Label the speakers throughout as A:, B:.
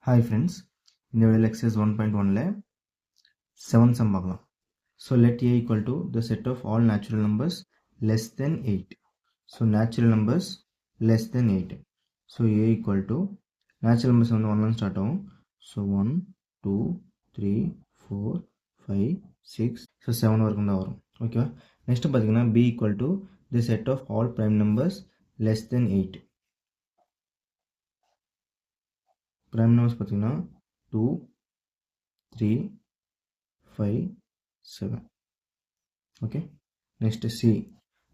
A: Hi friends, இந்த வீடியோவில் exercise 1.1ல 7 sum பார்க்கலாம். So let a equal to the set of all natural numbers less than 8. So natural numbers less than 8. So a equal to natural numbers வந்து 1 start ஆகும். So 1, 2, 3, 4, 5, 6, so 7 வரைக்கும் தான் வரும். ஓகேவா? Next பார்த்தீங்கன்னா b equal to the set of all prime numbers less than 8. prime numbers பார்த்தீங்கன்னா 2, 3, 5, 7. Okay. Next C.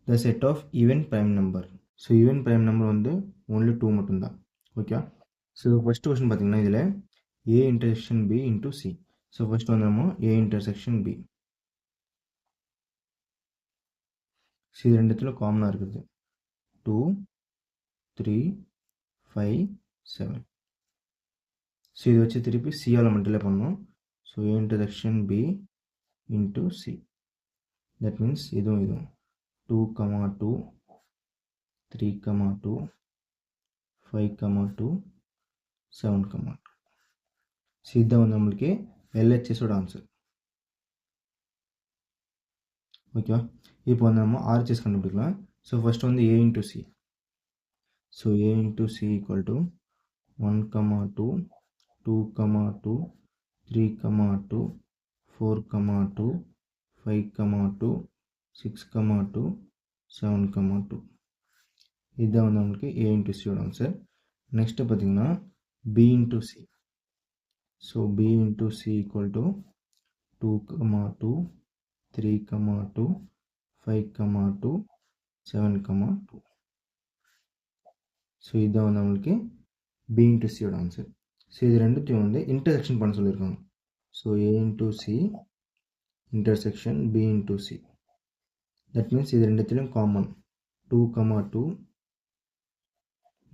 A: The set of even prime number. So even prime number வந்து only 2 மட்டும்தான். Okay. So first question பார்த்தீங்கன்னா இதில் A intersection B into C. So first வந்து நம்ம A intersection B. So இது ரெண்டுத்துல காமனாக இருக்குது 2, 3, 5, 7. So இது வச்சு திருப்பி C ஆல் மல்டிப்ளை பண்ணணும். So A intersection B into C. That means இதுவும் 2, 2, 3, 2, 5, 2, 7, 2. So இதுதான் வந்து நம்மளுக்கு LHSோட ஆன்சர். ஓகேவா? இப்போ வந்து நம்ம RHS கண்டுபிடிக்கலாம். ஸோ ஃபர்ஸ்ட் வந்து A into C. So A into C equal to 1, 2, 2, 2, 3, 2, 4, 2, 5, 2, 6, 2, 7, 2. இதுதான் வந்து நம்மளுக்கு A into Cயோட ஆன்சர். நெக்ஸ்ட் பார்த்தீங்கன்னா B into C. So B into C equal to 2, 2, 3, 2, 5, 2, 7, 2. So இதுதான் வந்து நம்மளுக்கு B into Cயோட ஆன்சர். ஸோ இது ரெண்டுத்தையும் வந்து இன்டர்செக்ஷன் பண்ண சொல்லியிருக்காங்க. So A into C intersection B into C. That means இது ரெண்டுத்திலையும் காமன் 2, 2,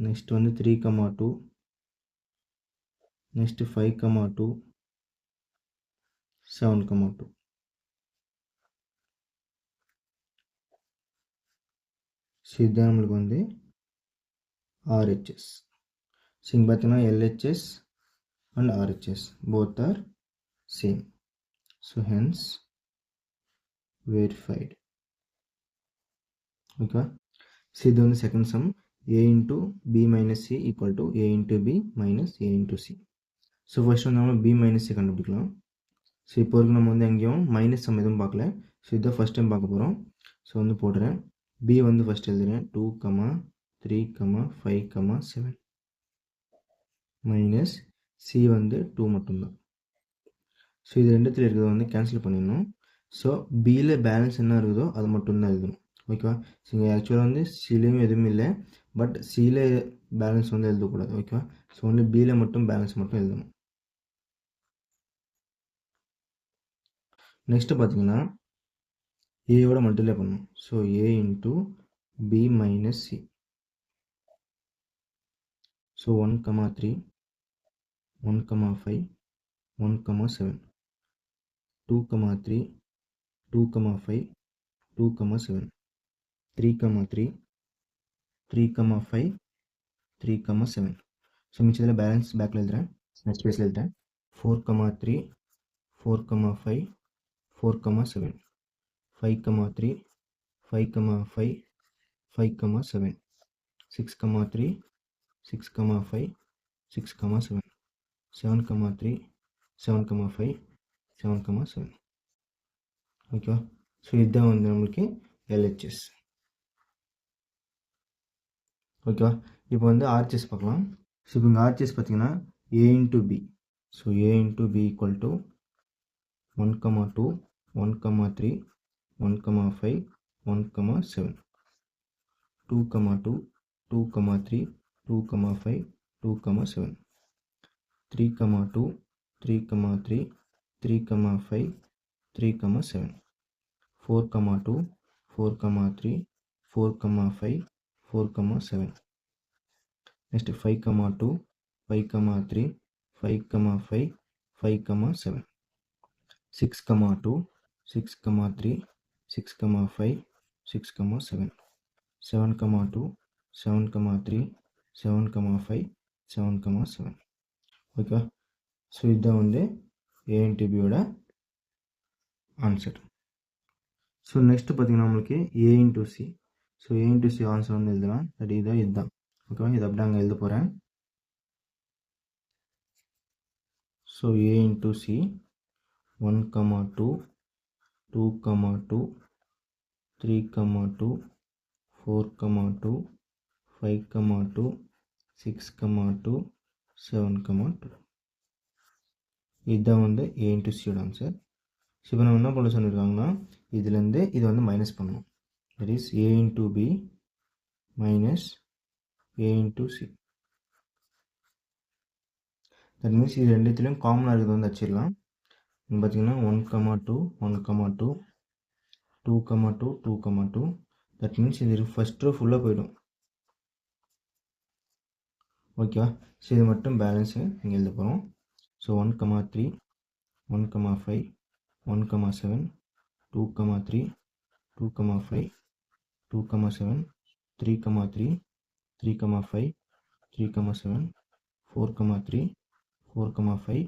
A: நெக்ஸ்ட் வந்து 3, 2, நெக்ஸ்ட் 5, 2, 7, 2. ஸோ இதுதான் நம்மளுக்கு வந்து RHS. ஸோ இங்கே பார்த்தீங்கன்னா LHS and RHS both are same. So hence verified. Okay. So இது வந்து second sum A into B minus C equal to A into B minus A into C. So first வந்து நம்ம B minus C கண்டுபிடிக்கலாம். So இப்போ வரைக்கும் நம்ம வந்து எங்கேயும் மைனஸ் சம் எதுவும் பார்க்கல. ஸோ இதை ஃபஸ்ட் டைம் பார்க்க போகிறோம். ஸோ வந்து போடுறேன். B வந்து ஃபஸ்ட் எழுதுறேன் 2, 3, 5, 7 மைனஸ் C வந்து 2 மட்டும்தான். ஸோ இது ரெண்டுத்தில் இருக்கிறத வந்து கேன்சல் பண்ணிடணும். ஸோ பியில் பேலன்ஸ் என்ன இருக்குதோ அது மட்டும்தான் எழுதணும். ஓகேவா? ஸோ இங்கே ஆக்சுவலாக வந்து சிலையும் எதுவும் இல்லை, பட் சியில் பேலன்ஸ் வந்து எழுதக்கூடாது. ஓகேவா? ஸோ ஒன்லி பியில் மட்டும் பேலன்ஸ் மட்டும் எழுதணும். நெக்ஸ்ட்டு பார்த்தீங்கன்னா ஏயோட மல்டிப்ளை பண்ணணும். So A into B minus C. So 1, 3, 1, 5, 1, 7, 2, 3, 2, 5, 2, 7, 3, 3, 3, 5, 3, 7. So மிச்சத்தில் balance பேக்கில் எழுதுறேன், நெக்ஸ்ட் பேஸில் எழுதுறேன். 4, 3, 4, 5, 4, 7, 5, 3, 5, 5, 5, 7, 6, 3, 6, 5, 6, 7, 7, 3, 7, 5, 7, 7. ஓகேவா? ஸோ இதுதான் வந்து நம்மளுக்கு LHS. ஓகேவா? இப்போ வந்து RHS பார்க்கலாம். ஸோ இப்போ இங்கே RHS பார்த்தீங்கன்னா A into B. So A into B equal to 1, 2, 1, 3, 1, 5, 1, 7, 2, 2, 2, 3, 2, 5, 2, 7, 3, 2, 3, 3, 3, 5, 3, 7, 4, 2, 4, 3, 4, 5, 4, 7. Next 5, 2, 5, 3, 5, 5, 5, 7. 6, 2, 6, 3, 6, 5, 6, 7. 7, 2, 7, 3, 7, 5, 7, 7. Okay. So இதுதான் வந்து ஏ இன்ட்டு பியோட ஆன்சர். ஸோ நெக்ஸ்ட்டு பார்த்தீங்கன்னா நம்மளுக்கு ஏ இன்ட்டு சி. ஸோ ஏ இன்ட்டு சி ஆன்சர் வந்து எழுதலாம். தட் இதுதான் ஓகேவா. இது அப்படி அங்கே எழுத போகிறேன். ஸோ ஏ இன்ட்டு சி 1, 2, 2, 2, 3, 2, 4, 2, 5, 2, 6, 2, 7, 2. இதுதான் வந்து ஏ இன்ட்டு சியோட ஆன்சர். ஸோ இப்போ நம்ம என்ன பண்ண சொல்லியிருக்காங்கன்னா இதுலேருந்து இது வந்து மைனஸ் பண்ணணும். That is A into B minus A into C. That means இது ரெண்டுத்துலேயும் காமனாக இருக்கிறது வந்து வச்சிடலாம். இங்கே பார்த்தீங்கன்னா 1, 2, 1, 2, 2, 2, 2, 2. தட் மீன்ஸ் இது ஃபஸ்ட் ரோ ஃபுல்லாக போயிடும். ஓகேவா. ஸோ இது மட்டும் பேலன்ஸு இங்கே எழுத போகிறோம். ஸோ 1, 3, 1, 5, 1, 7, 2, 3, 2, 5, 2, 7, 3, 3, 3, 5, 3, 7, 4, 3, 4, 5,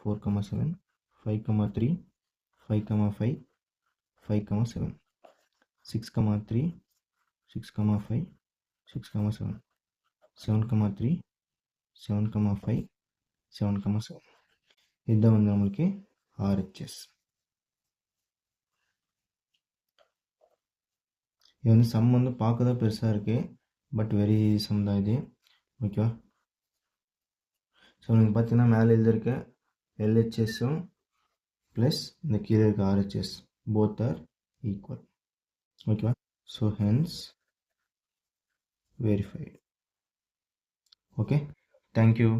A: 4, 7, 5, 3, 5, 5, 5, 7, 6, 3, 6, 5, 6, 7, 7, 3, 7, 5, 7, 7. இதுதான் வந்து நம்மளுக்கு ஆர்ஹெச்எஸ். இது வந்து சம் வந்து பார்க்க தான் பெருசாக இருக்குது, பட் வெரி ஈஸி சம் தான் இது. ஓகேவா. ஸோ நீங்கள் பார்த்தீங்கன்னா மேலே எழுதியிருக்க எல்ஹெச்எஸும் ப்ளஸ் இந்த கீழே இருக்க ஆர்ஹெச்எஸ் போத் ஆர் ஈக்குவல். ஓகேவா. So hence verified. Okay, thank you.